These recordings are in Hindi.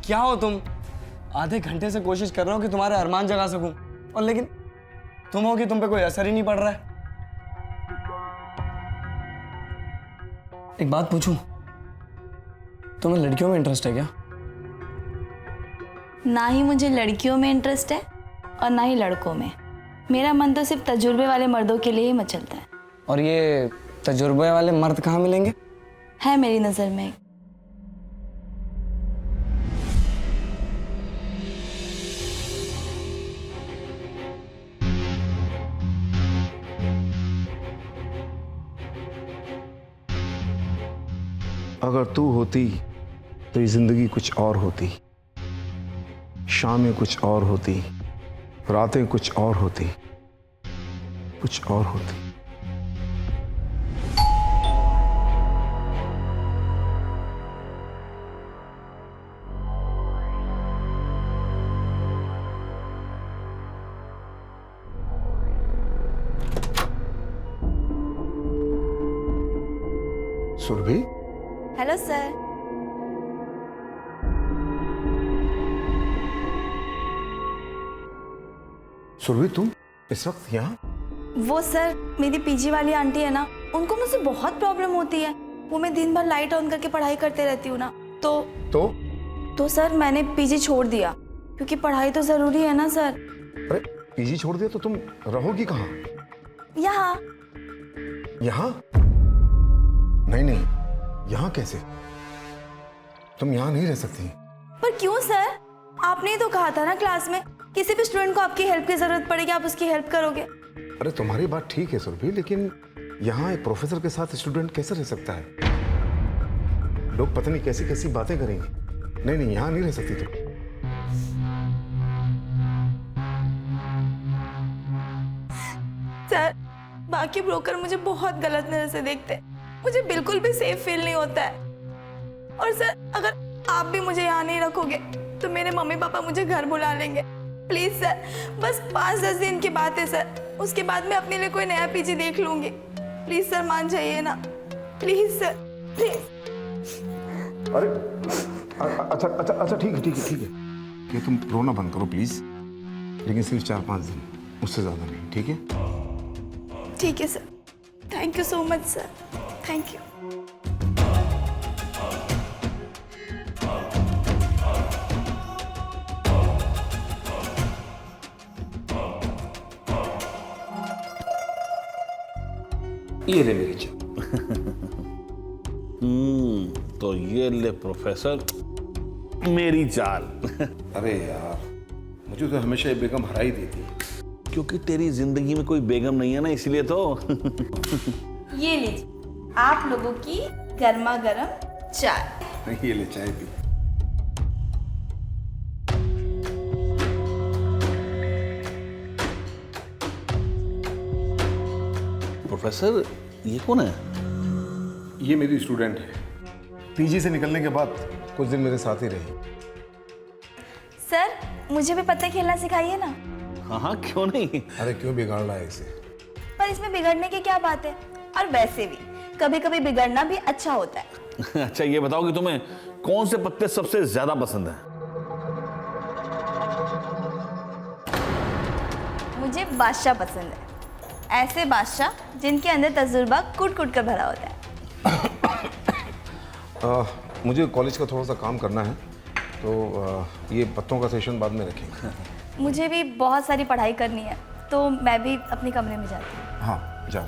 क्या हो तुम? आधे घंटे से कोशिश कर रहा हूँ कि तुम्हारे अरमान जगा सकूं, और लेकिन तुम हो कि तुम पे कोई असर ही नहीं पड़ रहा है। एक बात पूछूं, तुम्हें लड़कियों में इंटरेस्ट है क्या? ना ही मुझे लड़कियों में इंटरेस्ट है और ना ही लड़कों में। मेरा मन तो सिर्फ तजुर्बे वाले मर्दों के लिए ही मचलता है। और ये तजुर्बे वाले मर्द कहाँ मिलेंगे? है मेरी नजर में। अगर तू होती तो ये जिंदगी कुछ और होती, शामें कुछ और होती, रातें कुछ और होती, कुछ और होती। Surabhi, hello sir. सुरभि तुम इस वक्त यहाँ? वो सर, मेरी पीजी वाली आंटी है ना, उनको मुझसे बहुत प्रॉब्लम होती है। वो मैं दिन भर लाइट ऑन करके पढ़ाई करते रहती हूँ ना, तो सर मैंने पीजी छोड़ दिया, क्योंकि पढ़ाई तो जरूरी है ना सर। अरे पीजी छोड़ दिया तो तुम रहोगी कहाँ? यहाँ। यहाँ? नहीं, यहाँ कैसे? तुम यहाँ नहीं रह सकती। पर क्यों सर? आपने ही तो कहा था ना क्लास में, किसी भी स्टूडेंट को आपकी हेल्प की जरूरत पड़ेगी आप उसकी हेल्प करोगे। अरे तुम्हारी बात ठीक है सुरभि, लेकिन यहाँ एक प्रोफेसर के साथ स्टूडेंट कैसे रह सकता है? लोग पता नहीं कैसी कैसी बातें करेंगे। नहीं, यहाँ नहीं रह सकती तुम। सर, बाकी ब्रोकर मुझे बहुत गलत नजर से देखते हैं। मुझे बिल्कुल भी सेफ फील नहीं होता है। और सर, अगर आप भी मुझे यहाँ नहीं रखोगे तो मेरे मम्मी पापा मुझे घर बुला लेंगे। प्लीज सर, बस 5-10 दिन की बात है सर, उसके बाद मैं अपने लिए कोई नया पीजी देख लूंगी। प्लीज सर, मान जाइए ना, प्लीज सर, प्लीज। अरे अच्छा ठीक है कि तुम रोना बंद करो प्लीज, लेकिन सिर्फ 4-5 दिन, उससे ज्यादा नहीं, ठीक है? ठीक है sir, thank you so much sir, thank you. ये ले मेरी चाय। तो ये ले प्रोफेसर मेरी चाल। अरे यार, मुझे तो हमेशा ये बेगम हरा ही देती है। क्योंकि तेरी जिंदगी में कोई बेगम नहीं है ना, इसलिए तो। ये लीजिए आप लोगों की गर्मा गर्म चाय। ये ले चाय पी। प्रोफेसर, ये कौन है? ये मेरी स्टूडेंट है। पीजी से निकलने के बाद कुछ दिन मेरे साथ ही रही। सर, मुझे भी पत्ते खेलना सिखाइए ना। हाँ, क्यों नहीं। अरे क्यों बिगाड़ रहा है इसे? पर इसमें बिगड़ने की क्या बात है? और वैसे भी कभी कभी बिगड़ना भी अच्छा होता है। अच्छा, ये बताओ कि तुम्हें कौन से पत्ते सबसे ज्यादा पसंद है? मुझे बादशाह पसंद है, ऐसे बादशाह जिनके अंदर तजुर्बा कूट कूट कर भरा होता है। मुझे कॉलेज का थोड़ा सा काम करना है, तो ये पत्तों का सेशन बाद में रखेंगे। मुझे भी बहुत सारी पढ़ाई करनी है, तो मैं भी अपने कमरे में जाती हूँ। हाँ जाओ।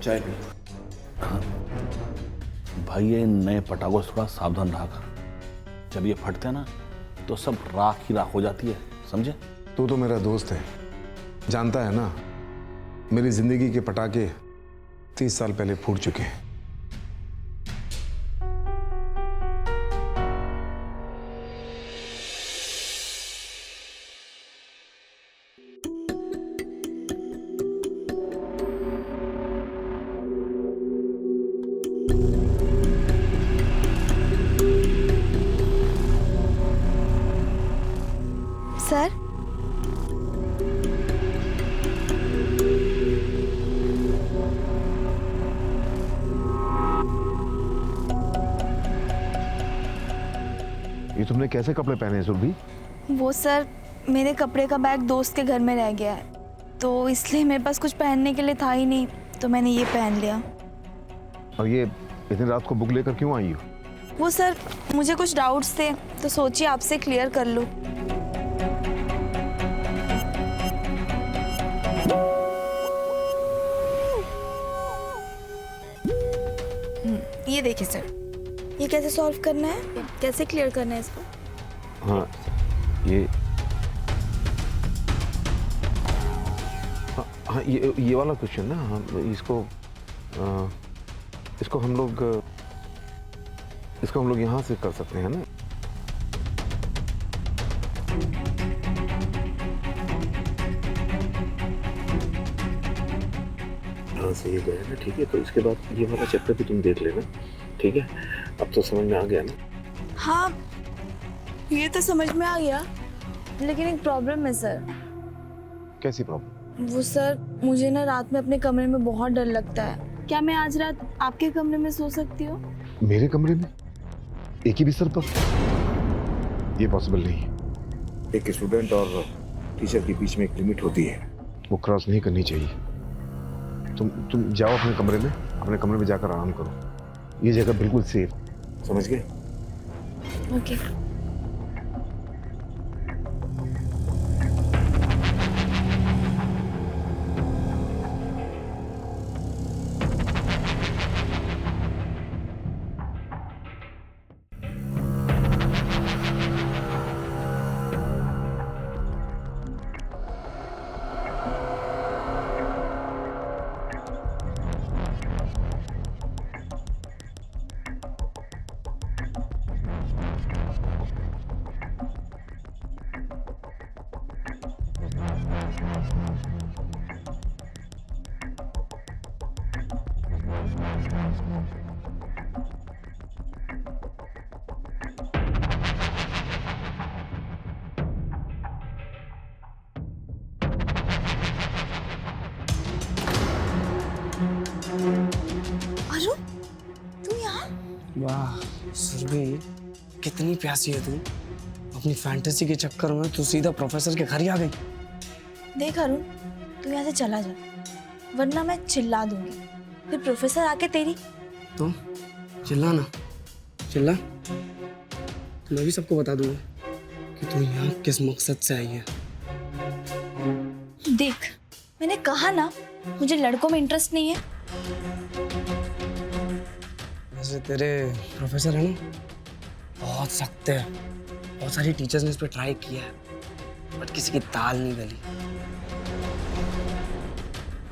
चाय पी। भाई, ये नए पटाखों से थोड़ा सावधान रहा कर। जब ये फटते हैं ना तो सब राख ही राख हो जाती है, समझे? तू तो मेरा दोस्त है, जानता है ना, मेरी जिंदगी के पटाखे 30 साल पहले फूट चुके हैं। सर, ये तुमने कैसे कपड़े पहने हैं सुरभि? वो सर मेरे कपड़े का बैग दोस्त के घर में रह गया है, तो इसलिए मेरे पास कुछ पहनने के लिए था ही नहीं, तो मैंने ये पहन लिया। और ये इतनी रात को बुक लेकर क्यों आई हो? वो सर मुझे कुछ डाउट्स थे, तो सोचिए आपसे क्लियर कर लूँ। ये देखिए सर, ये कैसे सॉल्व करना है, कैसे क्लियर करना है इसको? हाँ, हाँ, ये वाला क्वेश्चन ना, हम इसको हम लोग यहाँ से कर सकते हैं ना? हाँ, सही गया ना, ठीक है। तो इसके बाद ये वाला चैप्टर भी तुम देख लेना, ठीक है? अब तो समझ में आ गया ना? हाँ, ये तो समझ में आ गया, लेकिन एक प्रॉब्लम है सर। कैसी प्रॉब्लम? वो सर, मुझे ना रात में अपने कमरे में बहुत डर लगता है। क्या मैं आज रात आपके कमरे में सो सकती हूँ? मेरे कमरे में एक ही बिस्तर पर? ये पॉसिबल नहीं है। एक स्टूडेंट और टीचर के बीच में एक लिमिट होती है, वो क्रॉस नहीं करनी चाहिए। तुम जाओ अपने कमरे में जाकर आराम करो। ये जगह बिल्कुल सेफ, समझ गए? ओके। अरुण, तू यहाँ? वाह सुरभि, कितनी प्यासी है तू। अपनी फैंटेसी के चक्कर में तू सीधा प्रोफेसर के घर ही आ गई। देख अरुण, तू यहाँ से चला जा, वरना मैं चिल्ला दूंगी, फिर प्रोफेसर आके तेरी। तो चिल्ला ना, चिल्ला तो मैं भी सबको बता दूंगा कि तू यहाँ किस मकसद से आई है। देख, मैंने कहा ना, मुझे लड़कों में इंटरेस्ट नहीं है। वैसे तेरे प्रोफेसर है ना, बहुत सख्त है। बहुत सारी टीचर्स ने इस पर ट्राई किया है, बट किसी की दाल नहीं गली।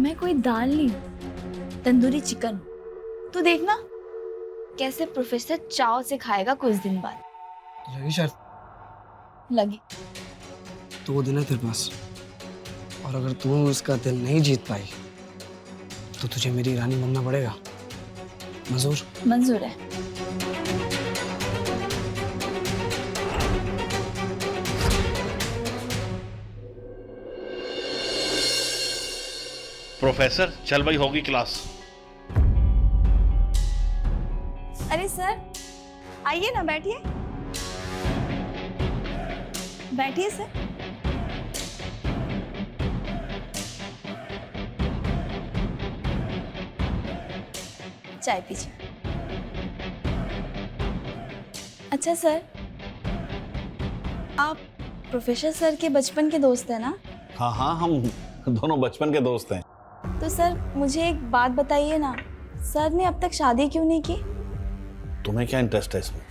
मैं कोई दाल नहीं, तंदूरी चिकन। तू देखना कैसे प्रोफेसर चाव से खाएगा कुछ दिन बाद। लगी शर्त? लगी। तो वो दिन है तेरे पास, और अगर तू उसका दिल नहीं जीत पाई तो तुझे मेरी रानी बनना पड़ेगा। मंजूर? मंजूर है। प्रोफेसर, चल भाई, होगी क्लास। अरे सर, आइए ना, बैठिए। बैठिए सर। चाय पीजिए। अच्छा सर, आप प्रोफेसर सर के बचपन के दोस्त हैं ना? हाँ हाँ, हम दोनों बचपन के दोस्त हैं। तो सर मुझे एक बात बताइए ना, सर ने अब तक शादी क्यों नहीं की? तुम्हें क्या इंटरेस्ट है इसमें?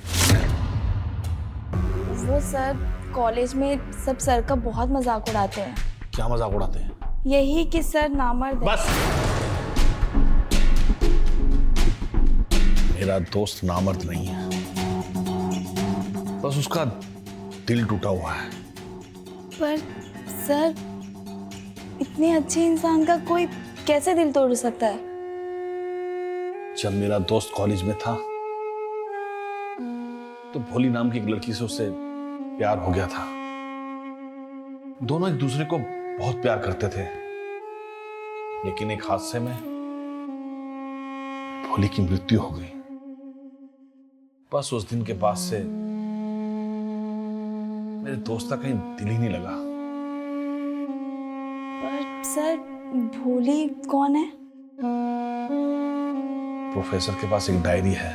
वो सर कॉलेज में सब सर का बहुत मजाक उड़ाते हैं। क्या मजाक उड़ाते हैं? यही कि सर नामर्द है। बस, मेरा दोस्त नामर्द नहीं है, बस उसका दिल टूटा हुआ है। पर सर, इतने अच्छे इंसान का कोई कैसे दिल तोड़ सकता है? जब मेरा दोस्त कॉलेज में था तो भोली नाम की एक लड़की से उससे प्यार हो गया था। दोनों एक दूसरे को बहुत प्यार करते थे, लेकिन एक हादसे में भोली की मृत्यु हो गई। बस उस दिन के बाद से मेरे दोस्त का कहीं दिल ही नहीं लगा। पर सर, भोली कौन है? प्रोफेसर के पास एक डायरी है,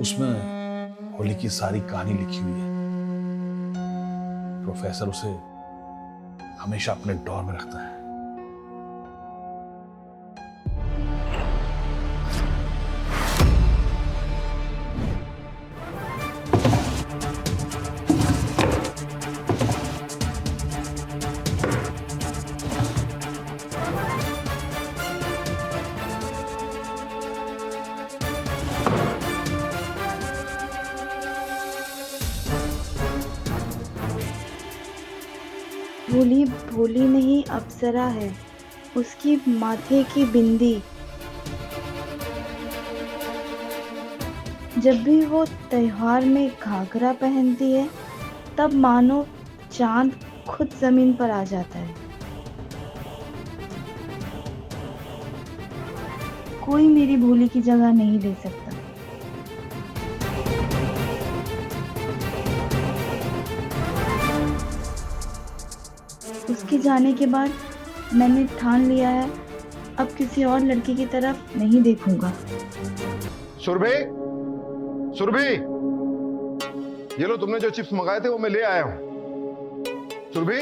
उसमें भोली की सारी कहानी लिखी हुई है। प्रोफेसर उसे हमेशा अपने ड्रॉर में रखता है। भोली भोली नहीं, अप्सरा है। उसकी माथे की बिंदी। जब भी वो त्योहार में घाघरा पहनती है, तब मानो चांद खुद जमीन पर आ जाता है। कोई मेरी भोली की जगह नहीं ले सकता। उसके जाने के बाद मैंने ठान लिया है, अब किसी और लड़की की तरफ नहीं देखूंगा। सुरभि, सुरभि, ये लो तुमने जो चिप्स मंगाए थे वो मैं ले आया हूं। सुरभि,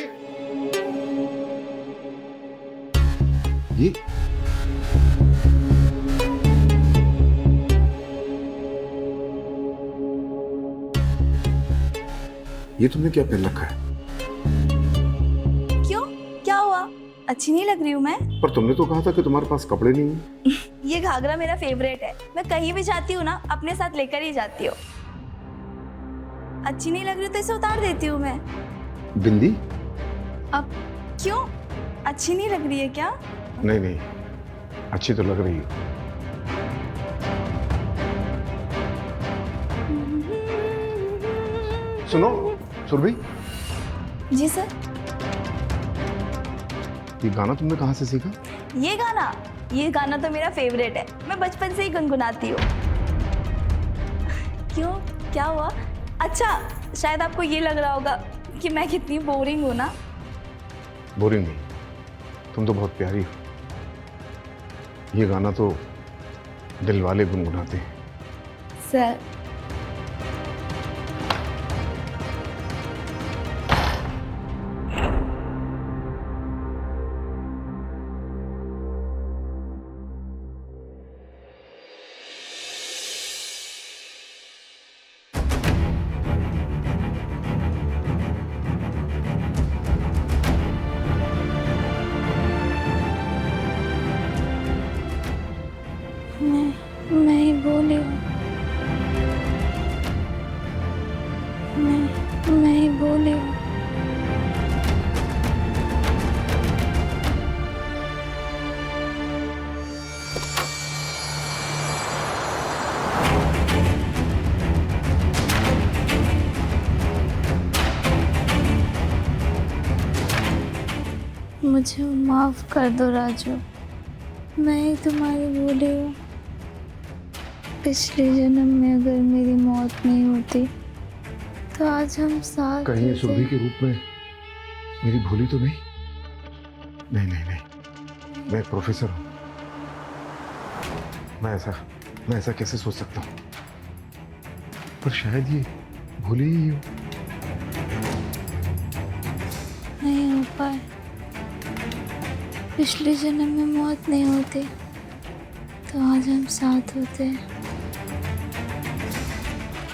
ये तुमने क्या पहन रखा है? क्यों, क्या हुआ? अच्छी नहीं लग रही हूँ मैं? पर तुमने तो कहा था कि तुम्हारे पास कपड़े नहीं हैं। ये घाघरा मेरा फेवरेट है, मैं कहीं भी जाती हूँ ना अपने साथ लेकर ही जाती हूँ। अच्छी नहीं लग रही तो इसे उतार देती हूँ मैं। बिंदी? अब क्यों, अच्छी नहीं लग रही है क्या? नहीं नहीं, अच्छी तो लग रही है। सुनो सुरभि, जी सर। ये गाना तुमने कहाँ से सीखा? ये गाना तो मेरा फेवरेट है, मैं बचपन से ही गुनगुनाती हूँ। क्यों, क्या हुआ? अच्छा, शायद आपको ये लग रहा होगा कि मैं कितनी बोरिंग हूँ ना। बोरिंग नहीं, तुम तो बहुत प्यारी हो। ये गाना तो दिल वाले गुनगुनाते हैं। सर, मैं ही भोली हूँ। मैं ही भोली हूँ। मुझे माफ कर दो राजू, मैं ही तुम्हारी भोली हूँ। पिछले जन्म में अगर मेरी मौत नहीं होती तो आज हम साथ कहीं ये होते। सुरभि के रूप में मेरी भोली तो नहीं? नहीं नहीं नहीं, मैं प्रोफेसर हूँ। मैं ऐसा कैसे सोच सकता हूँ? पर शायद ये भोली ही हो। नहीं हो पाए। पिछले जन्म में मौत नहीं होती तो आज हम साथ होते।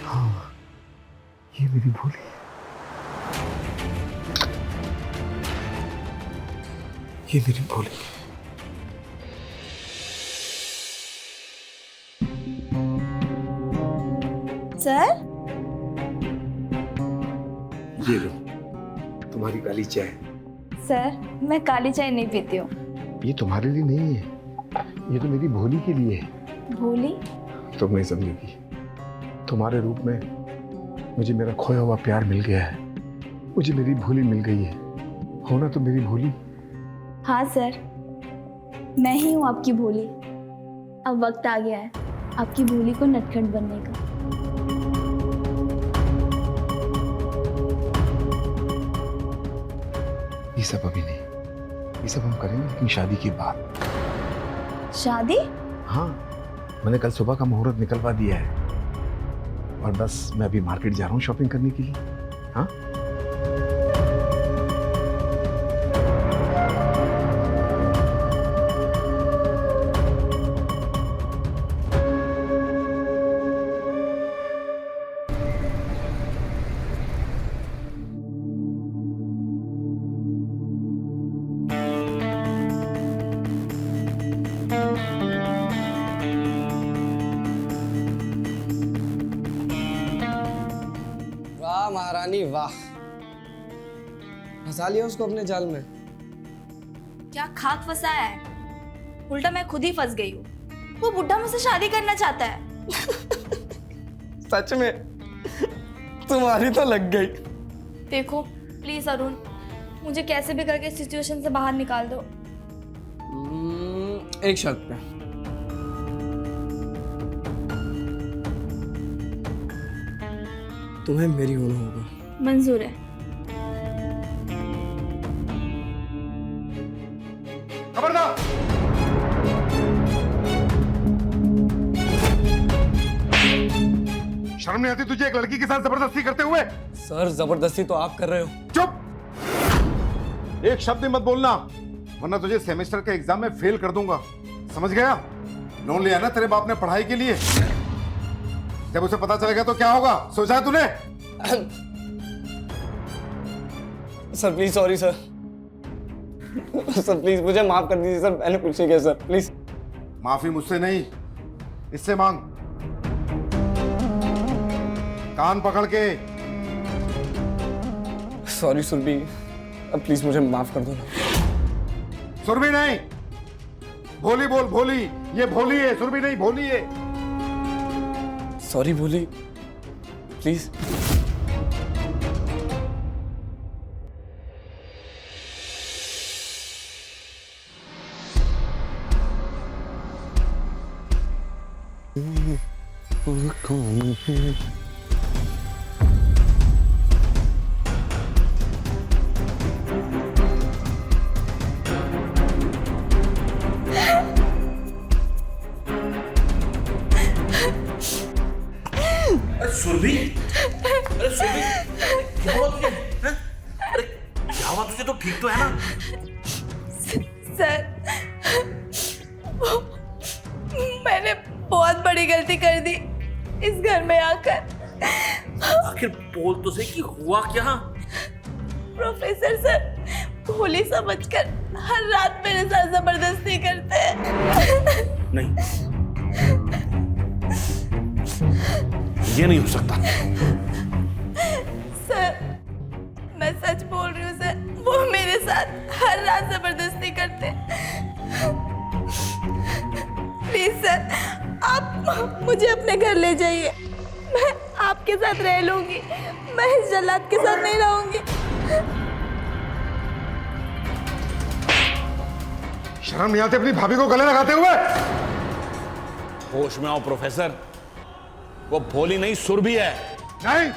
हाँ, ये मेरी भोली है। ये मेरी भोली है। सर, ये लो तुम्हारी काली चाय। सर, मैं काली चाय नहीं पीती हूँ। ये तुम्हारे लिए नहीं है, ये तो मेरी भोली के लिए है। भोली? तुम नहीं समझेगी। तुम्हारे रूप में मुझे मेरा खोया हुआ प्यार मिल गया है। मुझे मेरी भोली मिल गई है। हो ना तो मेरी भोली। हाँ सर, मैं ही हूँ आपकी भोली। अब वक्त आ गया है आपकी भोली को नटखट बनने का। ये सब अभी नहीं, ये सब हम करेंगे लेकिन शादी के बाद। शादी? हाँ, मैंने कल सुबह का मुहूर्त निकलवा दिया है और बस मैं अभी मार्केट जा रहा हूँ शॉपिंग करने के लिए। हाँ, वाह महारानी वाह, फंसा लिया उसको अपने जाल में। क्या खाक फंसाया है, उल्टा मैं खुद ही फंस गई हूँ। वो बुड्ढा मुझसे शादी करना चाहता है। सच में तुम्हारी तो लग गई। देखो प्लीज अरुण, मुझे कैसे भी करके इस सिचुएशन से बाहर निकाल दो। एक शर्त पे। तुम्हें मेरी होना होगा। मंजूर है। खबरदार! शर्म नहीं आती तुझे एक लड़की के साथ जबरदस्ती करते हुए? सर जबरदस्ती तो आप कर रहे हो। चुप! एक शब्द ही मत बोलना, वरना तुझे सेमेस्टर के एग्जाम में फेल कर दूंगा। समझ गया? लोन लिया ना तेरे बाप ने पढ़ाई के लिए, जब उसे पता चलेगा तो क्या होगा, सोचा है तूने? Sir please, sorry sir. Sir please मुझे माफ कर दीजिए सर, मैंने कुछ नहीं किया सर, प्लीज। माफी मुझसे नहीं, इससे मांग। कान पकड़ के। सॉरी सुरभि, अब प्लीज मुझे माफ कर दो ना। सुरभि नहीं, भोली बोल, भोली। ये भोली है, सुरभि नहीं, भोली है। सॉरी भोली, प्लीज। सुरभि, अरे सुरभि, क्या हुआ तुझे? हैं? अरे क्या हुआ तुझे? तो ठीक तो है ना? सर, मैंने बहुत बड़ी गलती कर दी इस घर में आकर। आखिर बोल तो सही कि हुआ क्या? प्रोफेसर सर भोली समझकर हर रात मेरे साथ जबरदस्ती करते हैं। नहीं, ये नहीं हो सकता। सर मैं सच बोल रही हूँ सर, वो मेरे साथ हर रात जबरदस्ती करते। प्लीज सर, आप मुझे अपने घर ले जाइए, मैं आपके साथ रह लूंगी, मैं इस जल्लाद के साथ नहीं रहूंगी। शर्म नहीं आती अपनी भाभी को गले लगाते हुए? होश में आओ प्रोफेसर, वो भोली नहीं सुरभि है। नहीं,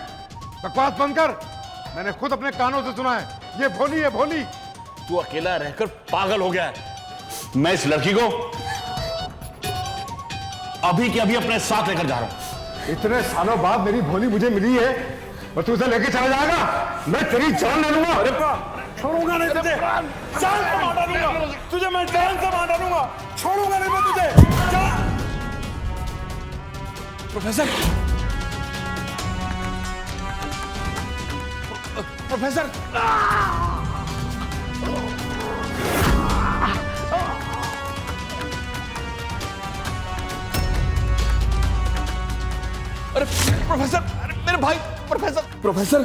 बकवास बंद कर। मैंने खुद अपने कानों से सुना है, ये भोली है, भोली। तू अकेला रहकर पागल हो गया है। मैं इस लड़की को अभी के अभी अपने साथ लेकर जा रहा हूं। इतने सालों बाद मेरी भोली मुझे मिली है और तू उसे लेके चला जाएगा? मैं तेरी जान ले लूंगा। अरे छोड़ूंगा नहीं तुझे, जान से मार डालूंगा तुझे, मैं जान से मार डालूंगा, छोड़ूंगा नहीं मैं तुझे। जा प्रोफेसर, प्रोफेसर, अरे प्रोफेसर, अरे मेरे भाई, प्रोफेसर, प्रोफेसर,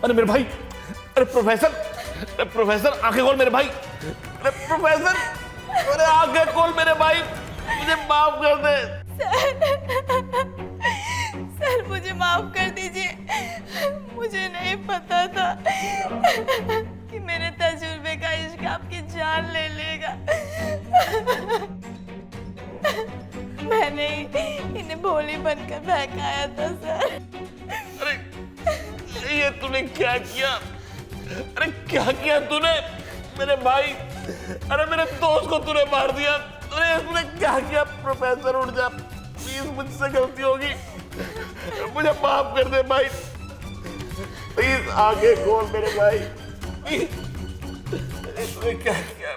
अरे मेरे भाई, अरे प्रोफेसर, अरे प्रोफेसर आंखें खोल मेरे भाई, अरे प्रोफेसर, अरे आंखें खोल मेरे भाई, मुझे माफ कर दे। सर मुझे माफ कर दीजिए, मुझे नहीं पता था कि मेरे तजुर्बे का इश्क आपकी जान ले लेगा। मैंने इन्हें भोली बनकर बहकाया था सर। अरे ये तूने क्या किया? अरे क्या किया तूने मेरे भाई? अरे मेरे दोस्त को तूने मार दिया। अरे तूने क्या किया? प्रोफेसर उठ जा प्लीज, मुझसे गलती होगी, मुझे माफ कर दे भाई, प्लीज आगे खोल मेरे भाई। तूने क्या किया?